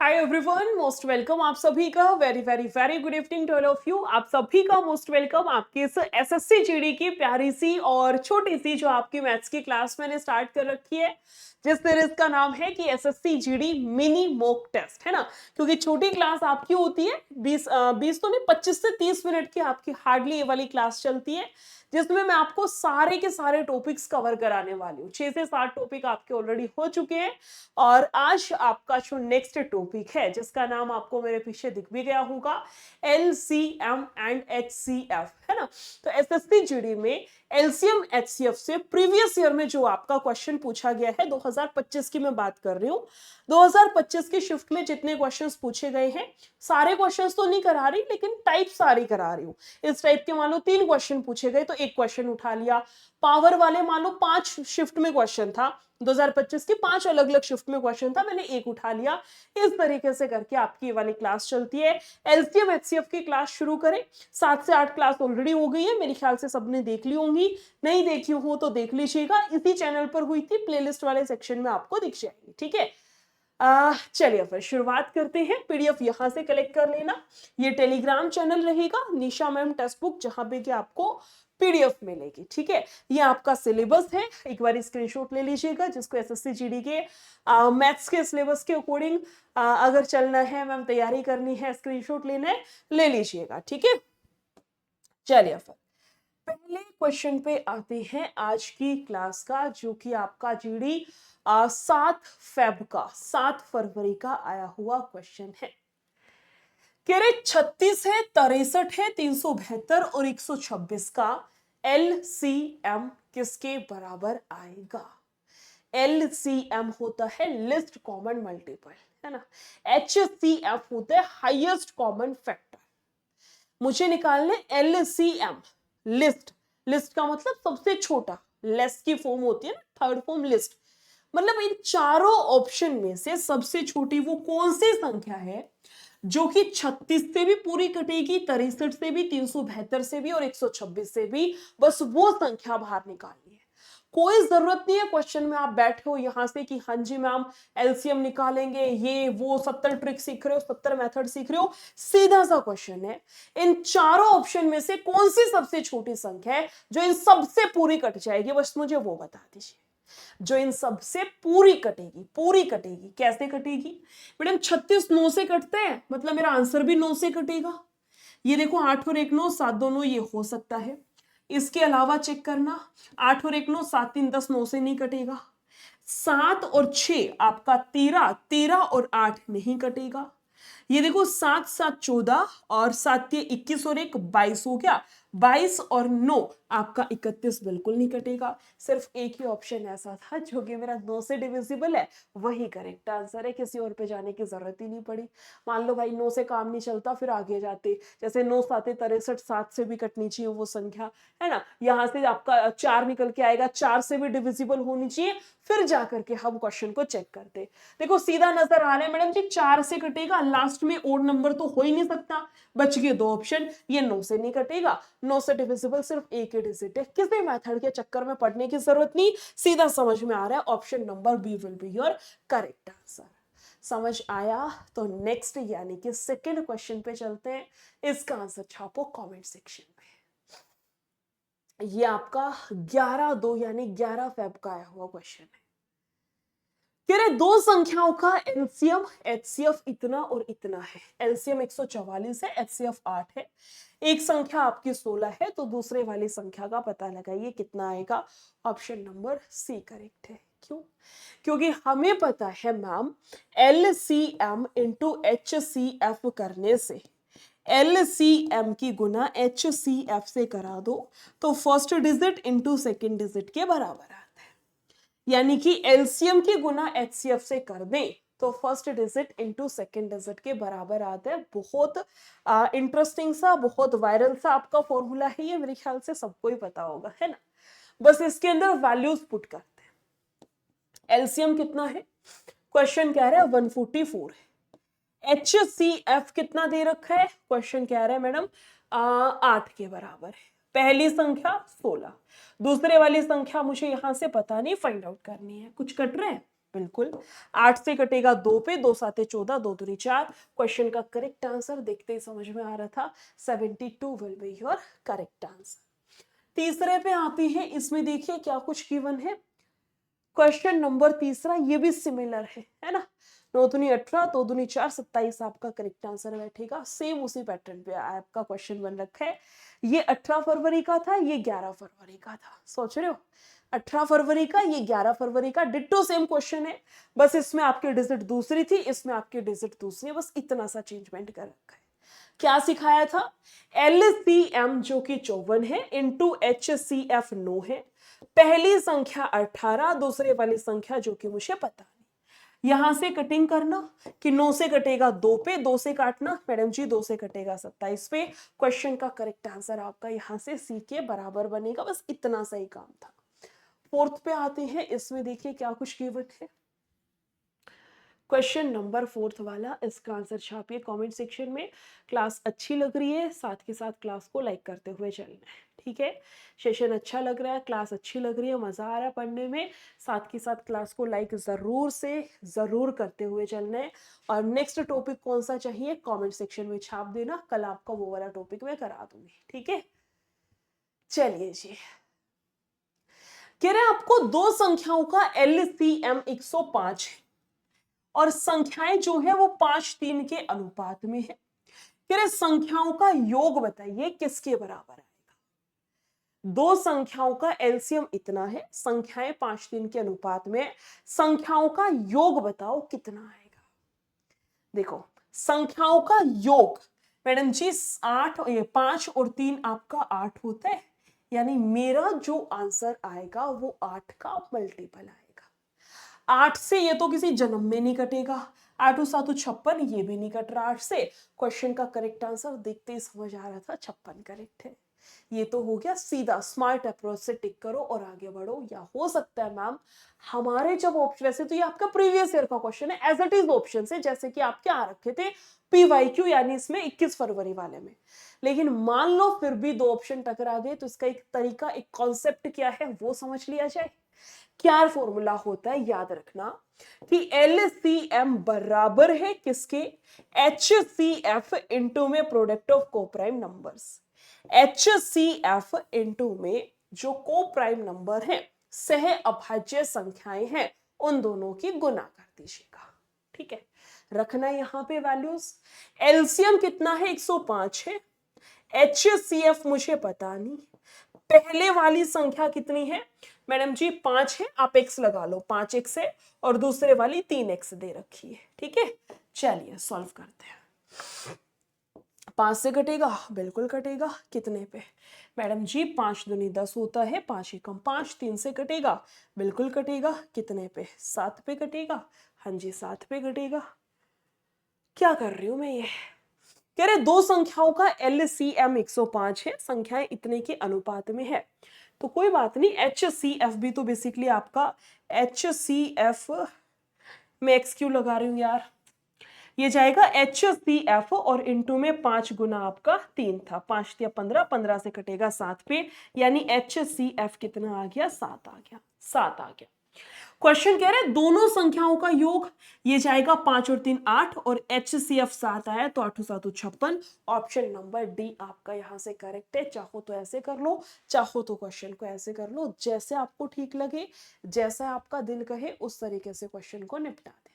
Hi everyone, most welcome आप सभी का। Very very very good evening to all of you. आप सभी का मोस्ट वेलकम आपकी इस एसएससी जीडी की प्यारी सी और छोटी सी जो आपकी मैथ्स की क्लास मैंने स्टार्ट कर रखी है, जिस सीरीज का नाम है कि SSC GD mini mock test, है ना। क्योंकि छोटी क्लास आपकी होती है 20 तो नहीं, 25 से 30 मिनट की आपकी हार्डली ये वाली क्लास चलती है, जिसमें मैं आपको सारे के सारे टॉपिक्स कवर कराने वाली हूँ। 6 से 7 टॉपिक आपके ऑलरेडी हो चुके हैं और आज आपका जो नेक्स्ट टॉपिक है, जिसका नाम आपको मेरे पीछे दिख भी गया होगा, एलसीएम एंड एचसीएफ, है ना। तो एसएससी जीडी में एलसीएम एचसीएफ से प्रीवियस ईयर में जो आपका क्वेश्चन पूछा गया है, 2025 की मैं बात कर रही हूँ। 2025 की शिफ्ट में जितने क्वेश्चंस पूछे गए हैं, सारे क्वेश्चंस तो नहीं करा रही, लेकिन टाइप सारी करा रही हूँ। इस टाइप के मान लो 3 क्वेश्चन पूछे गए तो एक क्वेश्चन उठा लिया। पावर वाले मान लो 5 शिफ्ट में क्वेश्चन था, 2025 की 5 अलग अलग शिफ्ट में क्वेश्चन था, मैंने एक उठा लिया। इस तरीके से करके आपकी ये वाली क्लास चलती है। एलसीएम एचसीएफ की क्लास शुरू करें। 7 से 8 क्लास ऑलरेडी हो गई है, मेरे ख्याल से सबने देख ली होंगी। नहीं देखी हो तो देख लीजिएगा, इसी चैनल पर हुई थी, प्लेलिस्ट वाले सेक्शन में आपको दिख जाएगी, ठीक है। चलिए फिर शुरुआत करते हैं। पीडीएफ यहां से कलेक्ट कर लेना। ये टेलीग्राम चैनल रहेगा निशा मैम टेक्स्ट बुक, जहां पे कि आपको पीडीएफ मिलेगी, ठीक है। ये आपका सिलेबस है, एक बार स्क्रीनशॉट ले लीजिएगा, जिसको एसएससी जीडी के मैथ्स के सिलेबस के अकॉर्डिंग अगर चलना है, मैम तैयारी करनी है, स्क्रीनशॉट लेना है, ले लीजिएगा, ठीक है। चलिए फिर पहले क्वेश्चन पे आते हैं आज की क्लास का, जो कि आपका जीडी 7 फरवरी का आया हुआ क्वेश्चन है। कह रहे 36 है, 63 है, 372 और 126 का एलसीएम किसके बराबर आएगा। एलसीएम होता है लिस्ट कॉमन मल्टीपल, है ना। एचसीएफ होता है हाईएस्ट कॉमन फैक्टर। मुझे निकालने एलसीएम, लिस्ट, लिस्ट का मतलब सबसे छोटा, लेस की फॉर्म होती है ना, थर्ड फॉर्म लिस्ट। मतलब इन चारों ऑप्शन में से सबसे छोटी वो कौन सी संख्या है जो कि 36 से भी पूरी कटेगी, 63 से भी, 372 से भी और 126 से भी। बस वो संख्या बाहर निकालनी है। कोई जरूरत नहीं है क्वेश्चन में आप बैठे हो यहां से कि हाँ जी मैम एलसीएम निकालेंगे, ये वो 70 ट्रिक सीख रहे हो, 70 मेथड सीख रहे हो। सीधा सा क्वेश्चन है, इन चारों ऑप्शन में से कौन सी सबसे छोटी संख्या है जो इन सबसे पूरी कट जाएगी, बस मुझे वो बता दीजिए। जो इन सबसे पूरी कटेगी, पूरी कटेगी, कैसे कटेगी मैडम। 36 9 से कटते हैं, मतलब मेरा आंसर भी 9 से कटेगा। ये देखो 8 और 1 9, 7 दोनों, ये हो सकता है। इसके अलावा चेक करना, 8 और 1 9, 7 3 10, 9 से नहीं कटेगा। 7 और 6 आपका 13, 13 और 8 नहीं कटेगा। ये देखो 7 7 14 और 7 21 और 1 22 हो गया। 22 और 9 आपका 31 बिल्कुल नहीं कटेगा। सिर्फ एक ही ऑप्शन ऐसा था जो कि मेरा 9 से डिविजिबल है, वही करेक्ट आंसर है। किसी और पे जाने की जरूरत ही नहीं पड़ी। मान लो भाई 9 से काम नहीं चलता, फिर आगे जाते, जैसे 9 7 63, 7 से भी कटनी चाहिए वो संख्या, है ना। यहां से आपका 4 निकल के आएगा, 4 से भी डिविजिबल होनी चाहिए, फिर जाकर के हम क्वेश्चन को चेक करते। देखो सीधा नजर आ रहा है मैडम जी, 4 से कटेगा, लास्ट में ओड नंबर तो हो ही नहीं सकता। बच गए 2 ऑप्शन, ये 9 से नहीं कटेगा, 9 से डिविजिबल सिर्फ एक ही डिजिट है। किसी मेथड के चक्कर में पढ़ने की जरूरत नहीं, सीधा समझ में आ रहा है, option number B will be your correct answer. समझ आया तो नेक्स्ट यानी कि सेकंड क्वेश्चन पे चलते हैं। इसका आंसर छापो कमेंट सेक्शन में। ये आपका 11/2 यानी 11 फेब का आया हुआ क्वेश्चन है। कह रहे दो संख्याओं का एलसीएम एचसीएफ इतना और इतना है। एलसीएम 144 है, एचसीएफ 8 है। एक संख्या आपकी 16 है, तो दूसरे वाली संख्या का पता लगाइए कितना आएगा। ऑप्शन नंबर सी करेक्ट है। क्यों? क्योंकि हमें पता है मैम, एलसीएम इंटू एचसीएफ करने से, एलसीएम की गुना एचसीएफ से करा दो तो first digit into second digit के बराबर आता है। यानी कि एलसीएम की गुना एचसीएफ से कर दें तो first digit into second digit के बराबर आता है। बहुत इंटरेस्टिंग सा, बहुत वायरल सा आपका फॉर्मूला है ये, मेरे ख्याल से सबको ही पता होगा, है ना। बस इसके अंदर वैल्यूज पुट करते हैं। एलसीएम कितना है, क्वेश्चन कह रहा है 144 है। एचसीएफ कितना दे रखा है, क्वेश्चन कह रहा है मैडम 8 के बराबर है। पहली संख्या 16, दूसरे वाली संख्या मुझे यहां से पता नहीं, फाइंड आउट करनी है। कुछ कट रहे हैं, बिल्कुल। 8 से कटेगा 2 पे, 2 साते 14, 2 दूनी 4। क्वेश्चन का करेक्ट आंसर देखते ही समझ में आ रहा था, 72 will be your correct answer. तीसरे पे आती है, इसमें देखिए क्या कुछ गिवन है। क्वेश्चन नंबर तीसरा, ये भी सिमिलर है ना। 9 दूनी 18, 2 दूनी 4, 27 आपका करेक्ट आंसर बैठेगा। सेम उसी पैटर्न पे आपका क्वेश्चन बन रखा है। ये 18 फरवरी का था, ये 11 फरवरी का था। सोच रहे हो, 18 फरवरी का, ये 11 फरवरी का, डिट्टो सेम क्वेश्चन है। बस इसमें आपकी डिजिट दूसरी थी, इसमें आपकी डिजिट दूसरी है, बस इतना सा चेंजमेंट कर रखा है। क्या सिखाया था? LCM जो कि 54 है इंटू HCF 9 है। पहली संख्या 18, दूसरे वाली संख्या जो कि मुझे पता नहीं। यहां से कटिंग करना कि 9 से कटेगा 2 पे, 2 से काटना मैडम जी, 2 से कटेगा 27 पे। क्वेश्चन का करेक्ट आंसर आपका यहां से C के बराबर बनेगा। बस इतना सा ही काम था। फोर्थ पे आते हैं, इसमें देखिए क्या कुछ गिवन है। क्वेश्चन नंबर फोर्थ वाला, इसका आंसर छापिए कमेंट सेक्शन में। क्लास अच्छी लग रही है, साथ के साथ क्लास को लाइक करते हुए चलना है, ठीक है। सेशन अच्छा लग रहा है, क्लास अच्छी लग रही है, मजा आ रहा है पढ़ने में, साथ के साथ क्लास को लाइक जरूर करते हुए चलना है। और नेक्स्ट टॉपिक कौन सा चाहिए कमेंट सेक्शन में छाप देना, कल आपका वो वाला टॉपिक मैं करा दूंगी, ठीक है। चलिए जी, कह रहे हैं आपको दो संख्याओं का LCM 105 है और संख्याएं जो है वो 5-3 के अनुपात में है। कह रहे संख्याओं का योग बताइए किसके बराबर आएगा। दो संख्याओं का एलसीएम इतना है, संख्याएं 5-3 के अनुपात में, संख्याओं का योग बताओ कितना आएगा। देखो संख्याओं का योग मैडम जी 5 और 3 आपका 8 होता है, यानी मेरा जो आंसर आएगा वो 8 का मल्टीपल आएगा। 8 से ये तो किसी जन्म में नहीं कटेगा, 8 7 56, ये भी नहीं कट रहा 8 से। क्वेश्चन का करेक्ट आंसर देखते ही समझ आ रहा था 56 करेक्ट है। ये तो हो गया सीधा स्मार्ट अप्रोच से टिक करो और आगे बढ़ो। या हो सकता है मैम हमारे जब ऑप्शन, वैसे तो ये आपका प्रीवियस ईयर का क्वेश्चन है, एज इट इज ऑप्शन से जैसे कि आपके आ रखे थे PYQ यानी इसमें 21 फरवरी वाले में, लेकिन मान लो फिर भी दो ऑप्शन टकरा गए तो इसका एक तरीका, एक कॉन्सेप्ट क्या है वो समझ लिया जाए। क्या फॉर्मूला होता है याद रखना कि LCM बराबर है किसके, HCF इंटू में product of coprime numbers. HCF into में जो कोप्राइम नंबर है, सह अभाज्य संख्याएं हैं, उन दोनों की गुना कर दीजिएगा, ठीक है। रखना यहां पे वैल्यूज। एलसीएम कितना है 105 है, HCF मुझे पता नहीं, पहले वाली संख्या कितनी है मैडम जी 5 है, आप x लगा लो, 5x है, और दूसरे वाली 3x दे रखी है, ठीक है। चलिए सॉल्व करते हैं। 5 से कटेगा, बिल्कुल कटेगा, कितने पे मैडम जी 5 दूनी 10 होता है, 5 एकम 5। 3 से कटेगा, बिल्कुल कटेगा, कितने पे 7 पे कटेगा, हाँ जी 7 पे कटेगा। क्या कर रही हूं मैं ये, कह रहे दो संख्याओं का LCM 105 है, संख्याएं इतने के अनुपात में है, तो कोई बात नहीं। HCF भी तो बेसिकली आपका HCF में x क्यों लगा रही हूं यार, ये जाएगा HCF और इंटू में 5 गुना आपका 3 था, 5 या 15, 15 से कटेगा 7 पे, यानी HCF कितना आ गया 7 आ गया, 7 आ गया। क्वेश्चन कह रहे हैं दोनों संख्याओं का योग, ये जाएगा 5 और 3 8 और HCF 7 आया तो 8 7 56। ऑप्शन नंबर डी आपका यहां से करेक्ट है। चाहो तो ऐसे कर लो, चाहो तो क्वेश्चन को ऐसे कर लो, जैसे आपको ठीक लगे, जैसा आपका दिल कहे उस तरीके से क्वेश्चन को निपटा देना।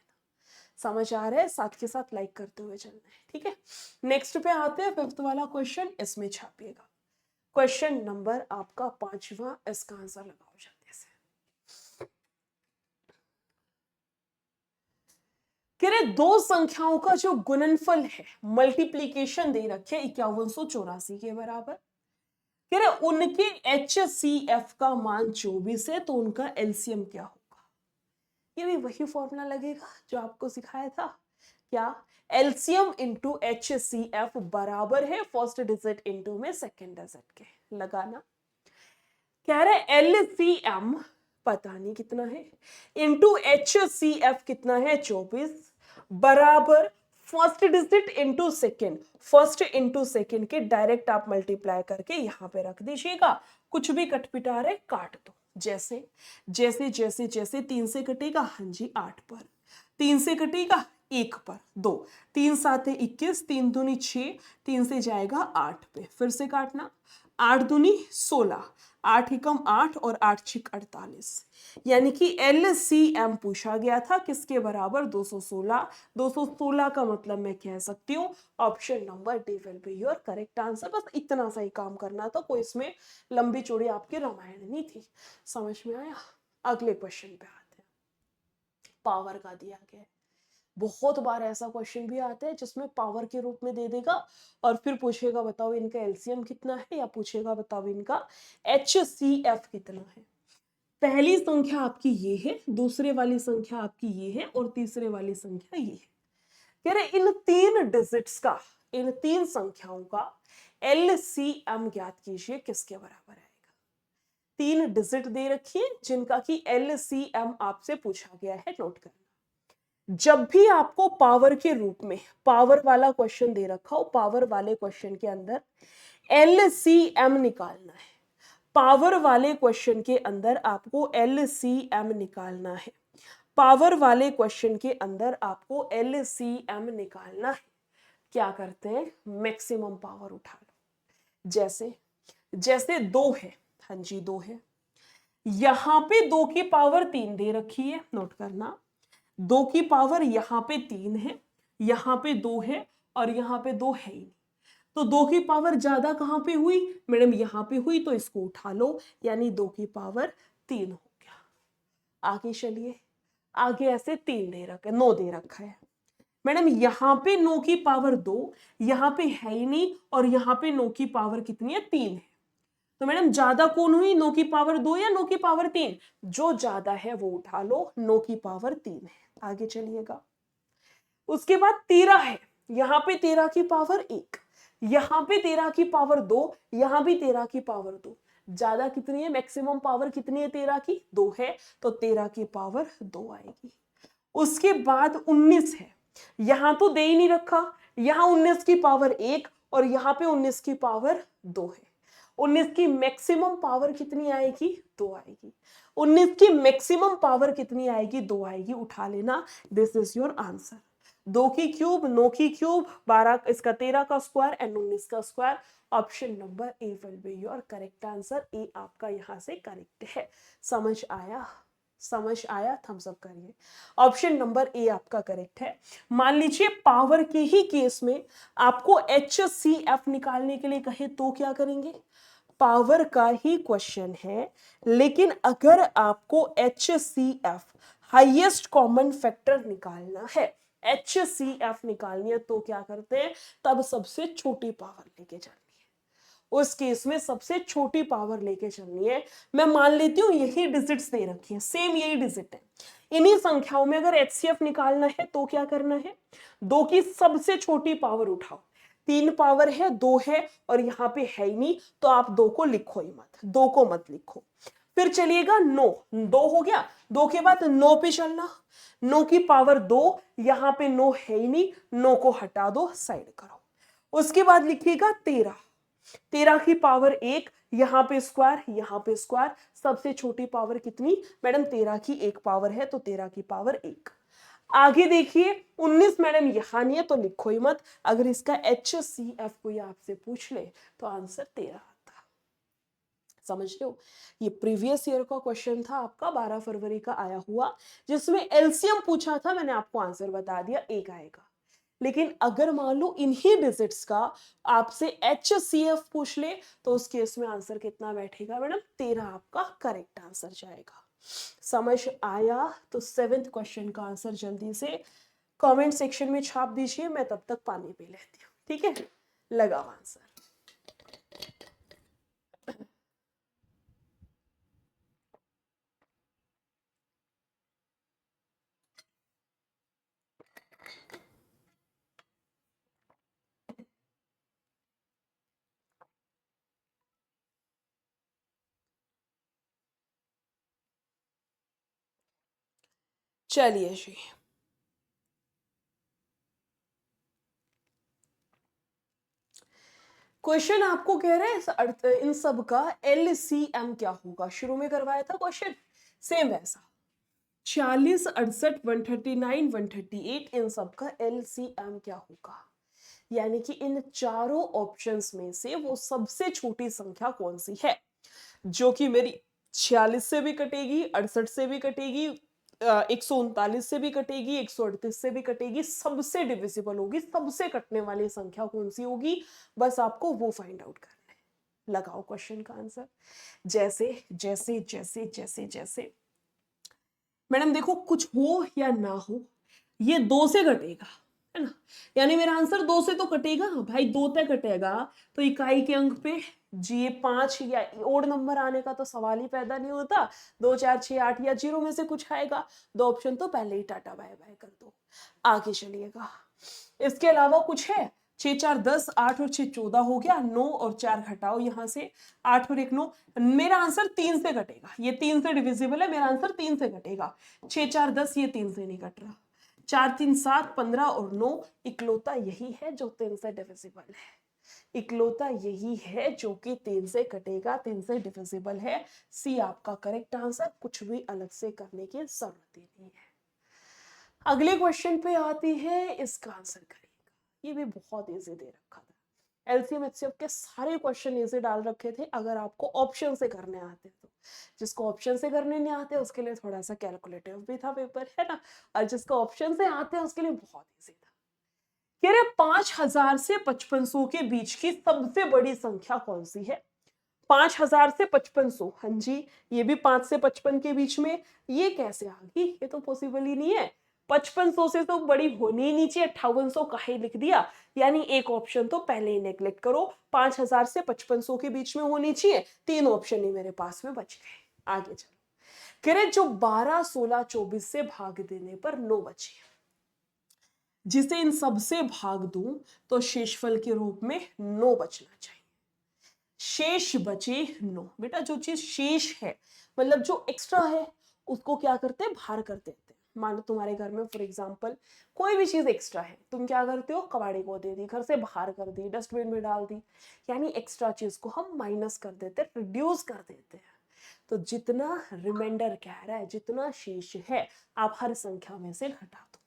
समझ आ रहा है, साथ के साथ लाइक करते हुए चलना है, ठीक है। नेक्स्ट पे आते हैं, फिफ्थ वाला क्वेश्चन, इसमें छापिएगा क्वेश्चन नंबर आपका 5वां, इसका आंसर लगाओ जल्दी से। कह रहे दो संख्याओं का जो गुणनफल है, मल्टीप्लीकेशन दे रखे 5184 के बराबर, कह रहे उनके HCF का मान 24 है, तो उनका LCM क्या होगा। ये भी वही फॉर्मूला लगेगा जो आपको सिखाया था, क्या LCM इंटू HCF बराबर है फर्स्ट डिजिट इंटू में सेकेंड डिजिट के, लगाना। कह रहे LCM पता नहीं कितना है, इंटू HCF कितना है 24, बराबर first digit into second, first into second के डायरेक्ट आप मल्टीप्लाई करके यहां पे रख दीजिएगा, कुछ भी कट पिटा रहे काट दो, जैसे जैसे जैसे जैसे 3 से कटेगा, हाँ जी 8 पर, 3 से कटेगा 1 पर 2, 3 7 21, 3 दूनी 6, 3 से जाएगा 8 पे, फिर से काटना, 8 दूनी 16, 8 एकम 8 और 8 छिक 48, यानी कि LCM पूछा गया था किसके बराबर 216। 216 का मतलब मैं कह सकती हूँ option number D will be your correct answer. बस इतना सा ही काम करना था, कोई इसमें लंबी चौड़ी आपकी रामायण नहीं थी। समझ में आया? अगले क्वेश्चन पे आते हैं। पावर का दिया गया है, बहुत बार ऐसा क्वेश्चन भी आता है जिसमें पावर के रूप में दे देगा और फिर पूछेगा बताओ इनका एलसीएम कितना है, या पूछेगा बताओ इनका HCF कितना है। पहली संख्या आपकी ये है, दूसरे वाली संख्या आपकी ये है और तीसरे वाली संख्या ये है। कह रहे इन 3 डिजिट्स का, इन 3 संख्याओं का LCM ज्ञात कीजिए किसके बराबर आएगा। 3 डिजिट दे रखिए जिनका कि LCM आपसे पूछा गया है, नोट करना। जब भी आपको पावर के रूप में पावर वाला क्वेश्चन दे रखा हो, पावर वाले क्वेश्चन के अंदर LCM निकालना है, पावर वाले क्वेश्चन के अंदर आपको LCM निकालना है, पावर वाले क्वेश्चन के अंदर आपको LCM निकालना है। क्या करते हैं, मैक्सिमम पावर उठा लो। जैसे जैसे 2 है, हाँ जी 2 है, यहां पे 2 की पावर 3 दे रखी है, नोट करना। 2 की पावर यहां पे 3 है, यहां पे 2 है और यहां पे 2 है ही नहीं, तो 2 की पावर ज्यादा कहां पे हुई मैडम, यहां पे हुई, तो इसको उठा लो, यानी 2 की पावर 3 हो गया। आगे चलिए, आगे ऐसे 3 दे रखा है, 9 दे रखा है मैडम, यहां पे 9 की पावर 2, यहां पे है ही नहीं और यहां पे 9 की पावर कितनी है, 3 है। तो मैडम ज्यादा कौन हुई, 9 की पावर 2 या 9 की पावर 3? जो ज्यादा है वो उठा लो, 9 की पावर 3 है। आगे चलिएगा, उसके बाद 13 है, यहां पे 13 की पावर 1, यहां पे 13 की पावर 2, यहां भी 13 की पावर 2, ज्यादा कितनी है, मैक्सिमम पावर कितनी है 13 की, 2 है, तो 13 की पावर 2 आएगी। उसके बाद 19 है, यहां तो दे ही नहीं रखा, यहां 19 की पावर 1 और यहां पे 19 की पावर 2 है। 19 की मैक्सिमम पावर कितनी आएगी, 2 आएगी। 19 की मैक्सिमम पावर कितनी आएगी, 2 आएगी, उठा लेना, दिस इज योर आंसर। 2 की क्यूब, 9 की क्यूब, 12 इसका 13 का स्क्वायर एंड 19 का square. Option number A will be your correct answer. A आपका यहां से करेक्ट है। समझ आया, समझ आया, थम्स अप करिए। ऑप्शन नंबर ए आपका करेक्ट है। मान लीजिए पावर के ही केस में आपको HCF निकालने के लिए कहे तो क्या करेंगे, पावर का ही क्वेश्चन है, लेकिन अगर आपको HCF हाईएस्ट कॉमन फैक्टर निकालना है, HCF निकालनी है, तो क्या करते हैं, तब सबसे छोटी पावर लेके चलनी है। उस केस में सबसे छोटी पावर लेके चलनी है। मैं मान लेती हूं यही डिजिट्स दे रखी हैं, सेम यही डिजिट है, इन्हीं संख्याओं में अगर HCF निकालना है तो क्या करना है, 2 की सबसे छोटी पावर उठाओ। 3 पावर है, 2 है और यहां पे है ही नहीं, तो आप 2 को लिखो ही मत, 2 को मत लिखो। फिर चलिएगा 9, 2 हो गया, 2 के बाद 9 पे चलना, 9 की पावर 2, यहां पे 9 है ही नहीं, 9 को हटा दो, साइड करो। उसके बाद लिखिएगा 13, 13 की पावर 1, यहां पे स्क्वायर, यहां पे स्क्वायर, सबसे छोटी पावर कितनी मैडम, 13 की 1 पावर है, तो 13 की पावर 1। आगे देखिए 19 मैडम यहां नहीं है तो लिखो ही मत, अगर इसका HCF कोई आपसे पूछ ले तो आंसर 13 आता। समझ रहे हो, ये प्रीवियस ईयर का क्वेश्चन था आपका, 12 फरवरी का आया हुआ, जिसमें एलसीएम पूछा था, मैंने आपको आंसर बता दिया, एक आएगा। लेकिन अगर मान लो इन्हीं डिजिट्स का आपसे HCF पूछ ले तो उस केस में आंसर कितना बैठेगा मैडम, 13 आपका करेक्ट आंसर जाएगा। समझ आया? तो 7th क्वेश्चन का आंसर जल्दी से कमेंट सेक्शन में छाप दीजिए, मैं तब तक पानी पी लेती हूँ, ठीक है। लगाओ आंसर। चलिए जी, क्वेश्चन आपको कह रहे हैं इन सब का LCM क्या होगा। शुरू में करवाया था क्वेश्चन सेम वैसा 46, 68, 139, 138 इन सब का LCM क्या होगा, यानी कि इन चारों ऑप्शंस में से वो सबसे छोटी संख्या कौन सी है जो कि मेरी 46 से भी कटेगी, 68 से भी कटेगी, 139 से भी कटेगी, 138 से भी कटेगी, सबसे डिविजिबल होगी, सबसे कटने वाली संख्या कौन सी होगी, बस आपको वो फाइंड आउट करना है। लगाओ क्वेश्चन का आंसर। जैसे जैसे जैसे जैसे जैसे मैडम देखो कुछ हो या ना हो ये 2 से कटेगा, है ना, यानी मेरा आंसर 2 से तो कटेगा भाई, 2 तक कटेगा तो इकाई के अंक पे जी 5 या ओड नंबर आने का तो सवाल ही पैदा नहीं होता। 2 4 6 8 या 0 में से कुछ आएगा। 2 ऑप्शन तो पहले ही टाटा बाय बाय कर दो, आगे चलिएगा। इसके अलावा कुछ है, 6 4 10, 8 और 6 14 हो गया, 9 और 4 घटाओ यहां से, 8 और 1 9, मेरा आंसर 3 से कटेगा, ये 3 से डिविजिबल है, मेरा आंसर 3 से कटेगा। 6 4 10 ये 3 से नहीं कट रहा, 4 3 7 15 और 9 इकलौता यही है जो 3 से डिविजिबल है, इकलौता यही है जो कि 3 से कटेगा, 3 से डिविजिबल है। सी आपका करेक्ट आंसर, कुछ भी अलग से करने की जरूरत ही नहीं है। अगले क्वेश्चन पे आती है, इसका आंसर करेगा, ये भी बहुत इजी दे रखा था। एलसीएम एचसीएफ के सारे क्वेश्चन इजी डाल रखे थे, अगर आपको ऑप्शन से करने आते तो। जिसको ऑप्शन से करने नहीं आते उसके लिए थोड़ा सा कैलकुलेटिव भी था पेपर, है ना, और जिसको ऑप्शन से आते हैं उसके लिए बहुत इजी था। कह रहे 5000 से 5500 के बीच की सबसे बड़ी संख्या कौन सी है। 5000 से 5500, हाँ जी, ये भी 5 से 55 के बीच में, ये कैसे आ गई, ये तो पॉसिबल ही नहीं है। 5500 से तो बड़ी होनी ही नहीं चाहिए, 5800 काहे लिख दिया, यानी एक ऑप्शन तो पहले ही नेग्लेक्ट करो, 5000 से 5500 के बीच में होनी चाहिए, 3 ऑप्शन ही मेरे पास में बच गए। आगे चलो, कह रहे जो 12 16 24 से भाग देने पर 9 बचे, जिसे इन सबसे भाग दूं तो शेषफल के रूप में 9 बचना चाहिए। शेष बचे 9, बेटा जो चीज शेष है मतलब जो एक्स्ट्रा है उसको क्या करते हैं, बाहर कर देते हैं। मान लो तुम्हारे घर में फॉर एग्जांपल कोई भी चीज एक्स्ट्रा है, तुम क्या करते हो, कबाड़ी को दे दी, घर से बाहर कर दी, डस्टबिन में डाल दी, यानी एक्स्ट्रा चीज को हम माइनस कर देते हैं, रिड्यूस कर देते हैं। तो जितना रिमाइंडर कह रहा है, जितना शेष है आप हर संख्या में से घटा दो,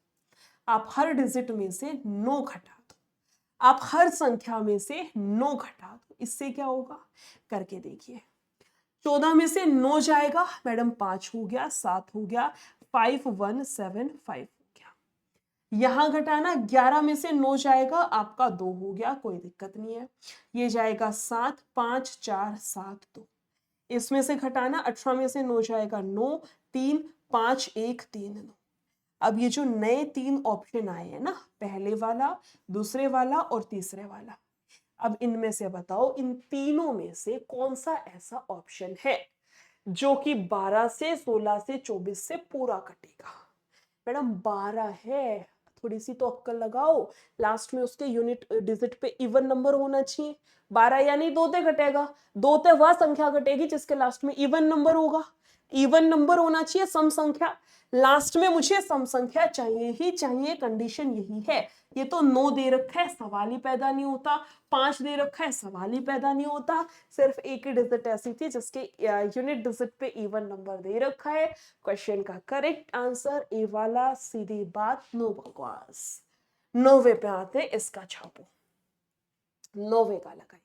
आप हर डिजिट में से 9 घटा दो, आप हर संख्या में से 9 घटा दो, इससे क्या होगा करके देखिए। 14 में से 9 जाएगा मैडम 5 हो गया, 7 हो गया, 5 1 7 5 हो गया। यहां घटाना 11 में से 9 जाएगा आपका 2 हो गया, कोई दिक्कत नहीं है। ये जाएगा 7 5 4 7 2। इसमें से घटाना 18 में से 9 जाएगा 9 3 5 1 3 9। अब ये जो नए 3 ऑप्शन आए हैं ना, पहले वाला, दूसरे वाला और तीसरे वाला, अब इनमें से बताओ इन तीनों में से कौन सा ऐसा ऑप्शन है जो कि 12 से 16 से 24 से पूरा कटेगा। मैडम 12 है, थोड़ी सी तो अक्कल लगाओ, लास्ट में उसके यूनिट डिजिट पे इवन नंबर होना चाहिए। 12 यानी 2 ते घटेगा, 2 ते वह संख्या घटेगी जिसके लास्ट में इवन नंबर होगा, इवन नंबर होना चाहिए, सम संख्या, लास्ट में मुझे सम संख्या चाहिए ही चाहिए, कंडीशन यही है। ये तो 9 दे रखा है, सवाल ही पैदा नहीं होता, 5 दे रखा है, सवाल ही पैदा नहीं होता, सिर्फ एक ही डिजिट ऐसी थी जिसके यूनिट डिजिट पे इवन नंबर दे रखा है। क्वेश्चन का करेक्ट आंसर ए वाला, सीधी बात, नो बकवास। 9वें पे आते, इसका छापो, 9वें का लगाइए।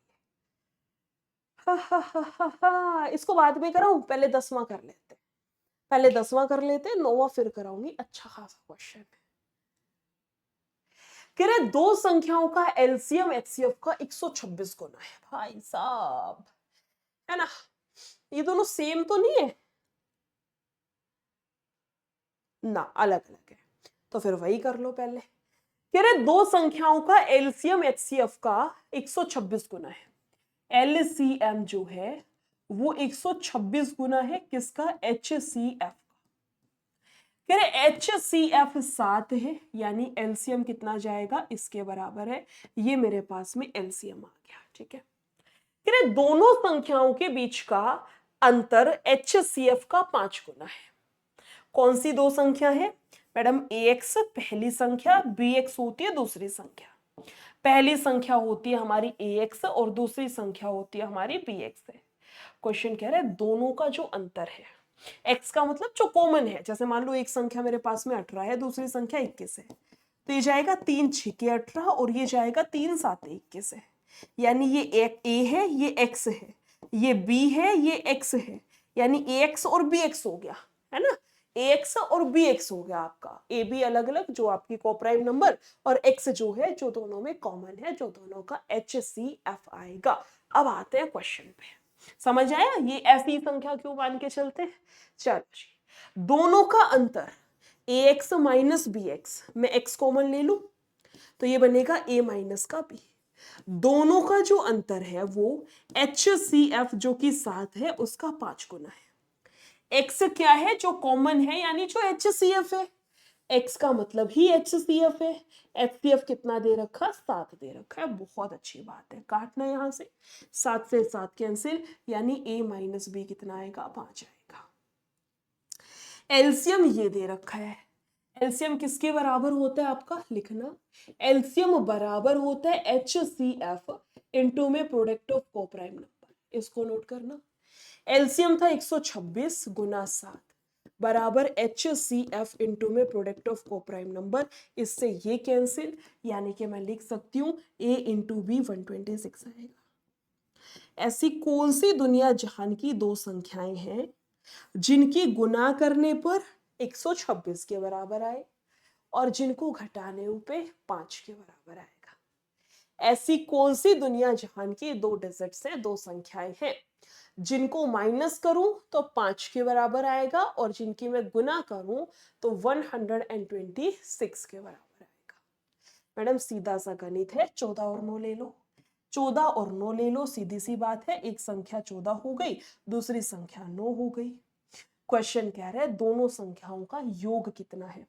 इसको बाद में कराऊं, पहले 10वां कर लेते, पहले 10वां कर लेते, 9वां फिर कराऊंगी, अच्छा खासा क्वेश्चन है। कह रहे दो संख्याओं का एलसीएम एचसीएफ का 126 गुना है, भाई साहब, है ना, ये दोनों सेम तो नहीं है ना, अलग अलग है, तो फिर वही कर लो पहले। कह रहे दो संख्याओं का एलसीएम एचसीएफ का 126 गुना है, एलसीएम जो है वो 126 गुना है किसका, एचसीएफ। कह रहे HCF 7 है, यानी एलसीएम कितना जाएगा, इसके बराबर है, ये मेरे पास में एलसीएम आ गया, ठीक है। कह रहे दोनों संख्याओं के बीच का अंतर HCF का 5 गुना है। कौन सी दो संख्या है मैडम, AX पहली संख्या, BX होती है दूसरी संख्या। पहली संख्या होती है हमारी ax और दूसरी संख्या होती है हमारी bx है। क्वेश्चन कह रहा है दोनों का जो अंतर है, x का मतलब जो कॉमन है, जैसे मान लो एक संख्या मेरे पास में 18 है, दूसरी संख्या 21 है, तो ये जाएगा 3 छिके 18 और ये जाएगा 3 साते 21 है। यानी ये एक a है, ये x है, ये b है, ये x है, यानी ax और bx हो गया, है ना। ax और bx हो गया आपका, a b अलग अलग जो आपकी कोप्राइम नंबर, और x जो है जो दोनों में कॉमन है, जो दोनों का HCF आएगा। अब आते हैं क्वेश्चन पे, समझ आया ये ऐसी संख्या क्यों मान के चलते हैं। चलो जी, दोनों का अंतर ax माइनस bx, मैं x कॉमन ले लूं तो ये बनेगा a माइनस का b। दोनों का जो अंतर है वो HCF जो कि 7 है उसका 5 गुना है। x क्या है जो कॉमन है, यानी जो HCF है, x का मतलब ही HCF है। HCF कितना दे रखा, 7 दे रखा है। बहुत अच्छी बात है, काटना यहां से 7 से 7 कैंसिल, यानी a माइनस b कितना आएगा, 5 आएगा। एलसीएम ये दे रखा है, एलसीएम किसके बराबर होता है आपका, लिखना एलसीएम बराबर होता है HCF इनटू में प्रोडक्ट ऑफ कोप्राइम नंबर। इसको नोट करना, एलसीएम था 126 गुना 7 बराबर HCF इनटू में प्रोडक्ट ऑफ कोप्राइम नंबर। इससे ये कैंसिल, यानी कि मैं लिख सकती हूँ a इंटू बी 126 आएगा। ऐसी कौन सी दुनिया जहान की दो संख्याएं हैं जिनकी गुना करने पर 126 के बराबर आए और जिनको घटाने पे 5 के बराबर आएगा। ऐसी कौन सी दुनिया जहान की दो डिजिट से दो संख्याएं हैं जिनको माइनस करूं तो 5 के बराबर आएगा और जिनकी मैं गुना करूं तो 126 के बराबर आएगा। मैडम सीधा सा गणित है, 14 और 9 ले लो, 14 और 9 ले लो, सीधी सी बात है, एक संख्या 14 हो गई, दूसरी संख्या 9 हो गई। क्वेश्चन कह रहा है दोनों संख्याओं का योग कितना है।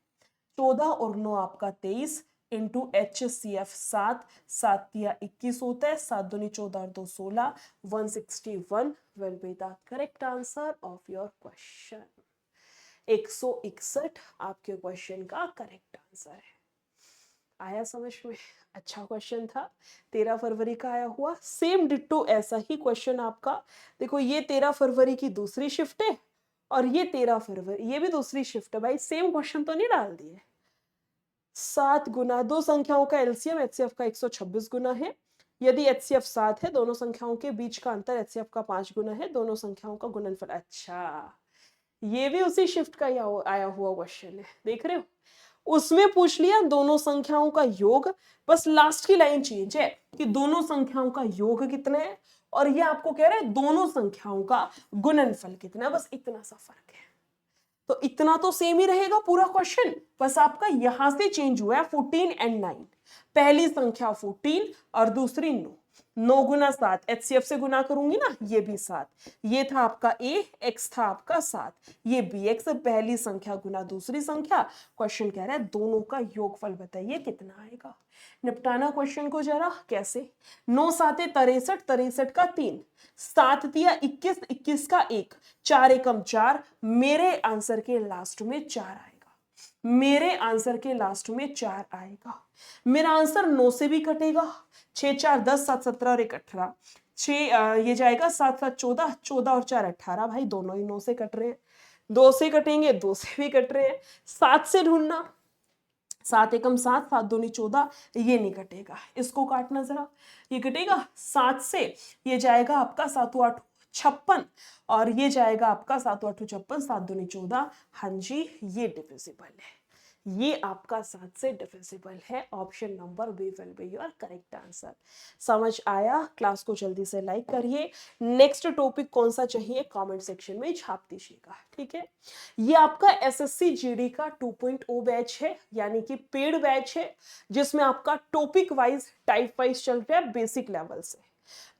14 और 9 आपका 23 इंटू HCF 7, 7 या 21 होता है, 7 दूनी 14 और 2 16, 161 will be the correct answer of your question. 161 आपके क्वेश्चन का करेक्ट आंसर है। आया समझ में, अच्छा क्वेश्चन था, 13 फरवरी का आया हुआ। सेम डिट्टो ऐसा ही क्वेश्चन आपका, देखो ये 13 फरवरी की दूसरी शिफ्ट है और ये 13 फरवरी ये भी दूसरी शिफ्ट है। भाई सेम क्वेश्चन तो नहीं डाल दिए। 7 गुना दो संख्याओं का एलसीएम HCF का 126 गुना है। यदि HCF 7 है, दोनों संख्याओं के बीच का अंतर HCF का 5 गुना है, दोनों संख्याओं का गुणनफल। अच्छा, ये भी उसी शिफ्ट का आया हुआ क्वेश्चन है, देख रहे हो। उसमें पूछ लिया दोनों संख्याओं का योग, बस लास्ट की लाइन चेंज है कि दोनों संख्याओं का योग कितना है, और ये आपको कह रहे हैं दोनों संख्याओं का गुणनफल कितना है, बस इतना सा फर्क है। तो इतना तो सेम ही रहेगा पूरा क्वेश्चन, बस आपका यहां से चेंज हुआ है 14 एंड 9। पहली संख्या 14 और दूसरी 9, 9 गुना 7, HCF से गुना करूंगी ना, ये भी 7, ये था आपका a, x था आपका 7, ये bx, पहली संख्या गुना दूसरी संख्या। क्वेश्चन कह रहा है दोनों का योगफल बताइए कितना आएगा। निपटाना क्वेश्चन को जरा कैसे, 9 साते 63, 63 का 3, 7 दिया 21, 21 का 1, 4 एकम 4, मेरे आंसर के लास्ट में 4 आएगा, मेरे आंसर के लास्ट में 4 आएगा। मेरा आंसर 9 से भी कटेगा, 6 4 10, 7 17 और 1 18, 6 ये जाएगा 7 7 14, 14 और 4 18, भाई दोनों ही 9 से कट रहे हैं, 2 से कटेंगे, 2 से भी कट रहे हैं। 7 से ढूंढना, 7 एकम 7, 7 दूनी 14, ये नहीं कटेगा, इसको काटना जरा, ये कटेगा 7 से, ये जाएगा आपका 7 8 56 और ये जाएगा आपका 7 8 56, 7 दूनी 14। हाँ जी, ये डिविजिबल है, ये आपका 7 से डिविजिबल है। Option number B will be your correct answer. समझ आया? क्लास को जल्दी से लाइक करिए। नेक्स्ट टॉपिक कौन सा चाहिए कमेंट सेक्शन में छाप दीजिएगा, ठीक है। ये आपका एसएससी जीडी का 2.0 बैच है, यानी कि पेड बैच है, जिसमें आपका टॉपिक वाइज टाइप वाइज चल रहा है बेसिक लेवल से।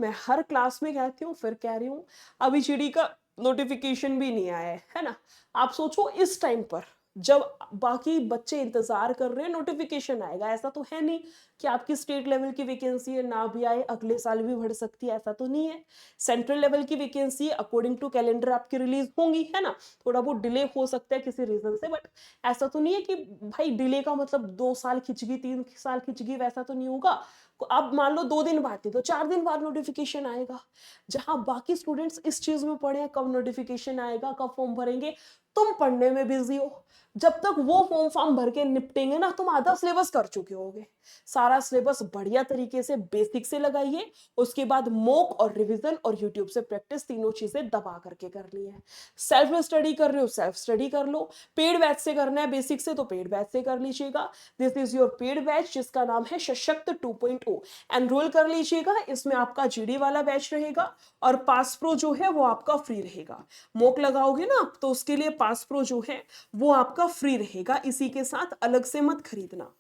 मैं हर क्लास में कहती हूँ, फिर कह रही हूँ, अभी जीडी का नोटिफिकेशन भी नहीं आया है ना। आप सोचो इस टाइम पर जब बाकी बच्चे इंतजार कर रहे हैं नोटिफिकेशन आएगा, ऐसा तो है नहीं कि आपकी स्टेट लेवल की वैकेंसी है ना भी आए अगले साल भी भर सकती है, ऐसा तो नहीं है। सेंट्रल लेवल की वैकेंसी अकॉर्डिंग टू कैलेंडर आपकी रिलीज होंगी, है ना, थोड़ा बहुत डिले हो सकता है किसी रीजन से, बट ऐसा तो नहीं है कि भाई डिले का मतलब 2 साल खिंच गई 3 साल खिंच गई, वैसा तो नहीं होगा। अब मान लो 2 दिन बाद नहीं तो 4 दिन बाद नोटिफिकेशन आएगा। जहां बाकी स्टूडेंट्स इस चीज में पढ़े हैं कब नोटिफिकेशन आएगा, कब फॉर्म भरेंगे, तुम पढ़ने में बिजी हो। जब तक वो फॉर्म भर के निपटेंगे ना, तुम आधा सिलेबस कर चुके होगे। सारा सिलेबस बढ़िया तरीके से बेसिक से लगाइए, उसके बाद मॉक और रिवीजन और यूट्यूब से प्रैक्टिस, तीनों चीजें दबा करके करनी है। सेल्फ स्टडी कर रहे हो, सेल्फ स्टडी कर लो। पेड बैच से करना है बेसिक से, तो पेड बैच से कर लीजिएगा। This is your paid batch जिसका नाम है सशक्त 2.0। एनरोल कर लीजिएगा, इसमें आपका जीडी वाला बैच रहेगा और पास प्रो जो है वो आपका फ्री रहेगा। मॉक लगाओगे ना आप, तो उसके लिए पास प्रो जो है वो आपका फ्री रहेगा, इसी के साथ अलग से मत खरीदना।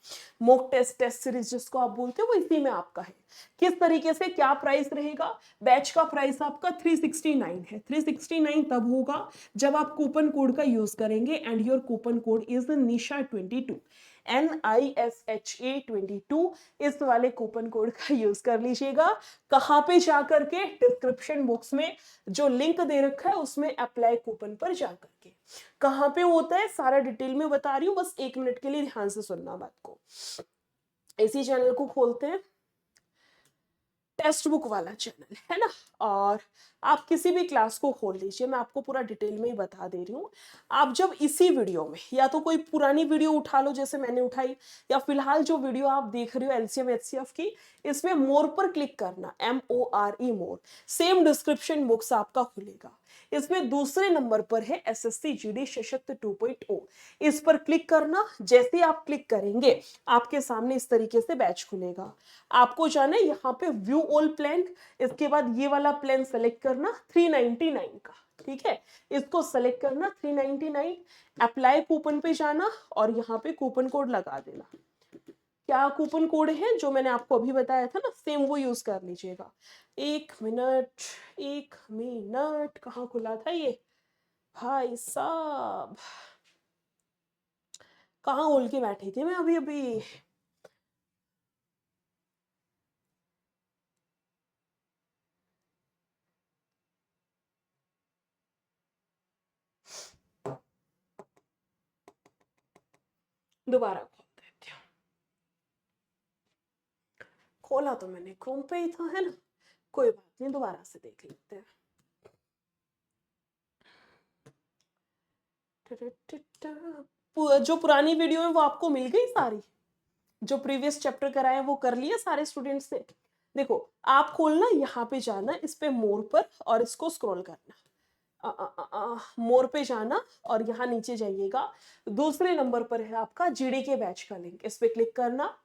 मॉक टेस्ट सीरीज जिसको आप बोलते हो वो इसी में आपका है। किस तरीके से क्या प्राइस रहेगा, बैच का प्राइस आपका 369 है। 369 तब होगा जब आप कूपन कोड का यूज करेंगे, and your coupon code is NISHA22, NISHA22। इस वाले कूपन कोड का यूज कर लीजिएगा। कहां पे जाकर के, डिस्क्रिप्शन बॉक्स में जो लिंक दे रखा है उसमें अप्लाई कूपन पर जाकर के। कहां पे होता है सारा डिटेल में बता रही हूं, बस 1 मिनट के लिए ध्यान से सुनना बात को। इसी चैनल को खोलते हैं, टेक्स्ट बुक वाला चैनल है ना, और आप किसी भी क्लास को खोल लीजिए, मैं आपको पूरा डिटेल में ही बता दे रही हूँ। आप जब इसी वीडियो में या तो कोई पुरानी वीडियो उठा लो जैसे मैंने उठाई, या फिलहाल जो वीडियो आप देख रहे हो एलसीएम एचसीएफ की, इसमें मोर पर क्लिक करना, MORE मोर। सेम डिस्क्रिप्शन बॉक्स आपका खुलेगा, इसमें दूसरे नंबर पर है एसएससी जीडी सशक्त 2.0। इस पर क्लिक करना, जैसे आप क्लिक करेंगे आपके सामने इस तरीके से बैच खुलेगा। आपको जाना है यहाँ पे व्यू ऑल प्लान, इसके बाद ये वाला प्लान सेलेक्ट करना 399 का, ठीक है, इसको सेलेक्ट करना 399। अप्लाई कूपन पे जाना और यहाँ पे कूपन कोड लगा देना। क्या कूपन कोड है जो मैंने आपको अभी बताया था ना, सेम वो यूज कर लीजिएगा। 1 मिनट कहाँ खुला था ये भाई साहब, कहाँ खोल के बैठी थी मैं अभी अभी। दोबारा खोल देती हूँ। खोला तो मैंने क्रोम पे ही था, है ना, कोई बात नहीं, दोबारा से देख लेते हैं। जो पुरानी वीडियो है वो आपको मिल गई सारी, जो प्रीवियस चैप्टर कराए वो कर लिए सारे स्टूडेंट्स से। देखो आप खोलना, यहाँ पे जाना, इस पे मोर पर और इसको स्क्रॉल करना, मोर पे जाना और यहाँ नीचे जाइएगा, दूसरे नंबर पर है आपका जीडी के बैच का लिंक, इस पे क्लिक करना।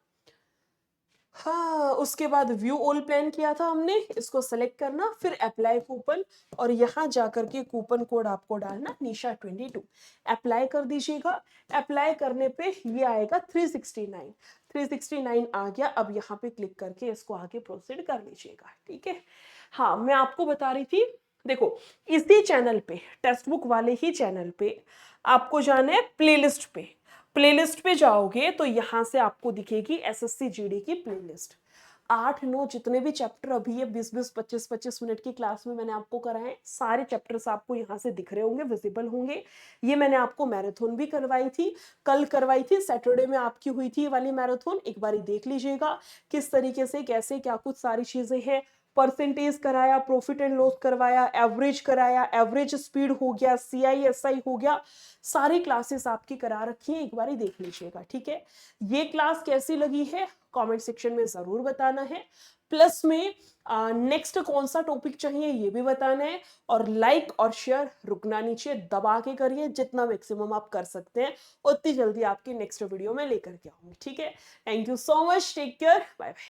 हाँ, उसके बाद व्यू ऑल प्लान किया था हमने, इसको सेलेक्ट करना, फिर अप्लाई कूपन, और यहाँ जाकर के कूपन कोड आपको डालना NISHA22। अप्लाई कर दीजिएगा। अप्लाई करने पे ये आएगा 369। 369 आ गया, अब यहाँ पे क्लिक करके इसको आगे प्रोसीड कर लीजिएगा, ठीक है। हाँ, मैं आपको बता रही थी, देखो इसी चैनल पे, टेक्स्ट बुक वाले ही चैनल पे आपको जाना है प्लेलिस्ट पे। प्लेलिस्ट पे जाओगे तो यहाँ से आपको दिखेगी एसएससी जीडी की प्लेलिस्ट। 8-9 जितने भी चैप्टर अभी ये 20-20 25-25 मिनट की क्लास में मैंने आपको कराए, सारे चैप्टर्स आपको यहाँ से दिख रहे होंगे, विजिबल होंगे। ये मैंने आपको मैराथन भी करवाई थी, कल करवाई थी, सैटरडे में आपकी हुई थी ये वाली मैराथन, एक बार देख लीजिएगा किस तरीके से कैसे क्या कुछ सारी चीजें हैं। परसेंटेज कराया, प्रॉफिट एंड लॉस करवाया, एवरेज कराया, एवरेज स्पीड हो गया, CISI हो गया, सारी क्लासेस आपकी करा रखी है, एक बार देख लीजिएगा, ठीक है। ये क्लास कैसी लगी है कमेंट सेक्शन में जरूर बताना है। प्लस में नेक्स्ट कौन सा टॉपिक चाहिए ये भी बताना है, और लाइक और शेयर रुकना नीचे दबा के करिए, जितना मैक्सिमम आप कर सकते हैं उतनी जल्दी आपकी नेक्स्ट वीडियो में लेकर के आऊंगी, ठीक है। Thank you so much, take care, bye bye.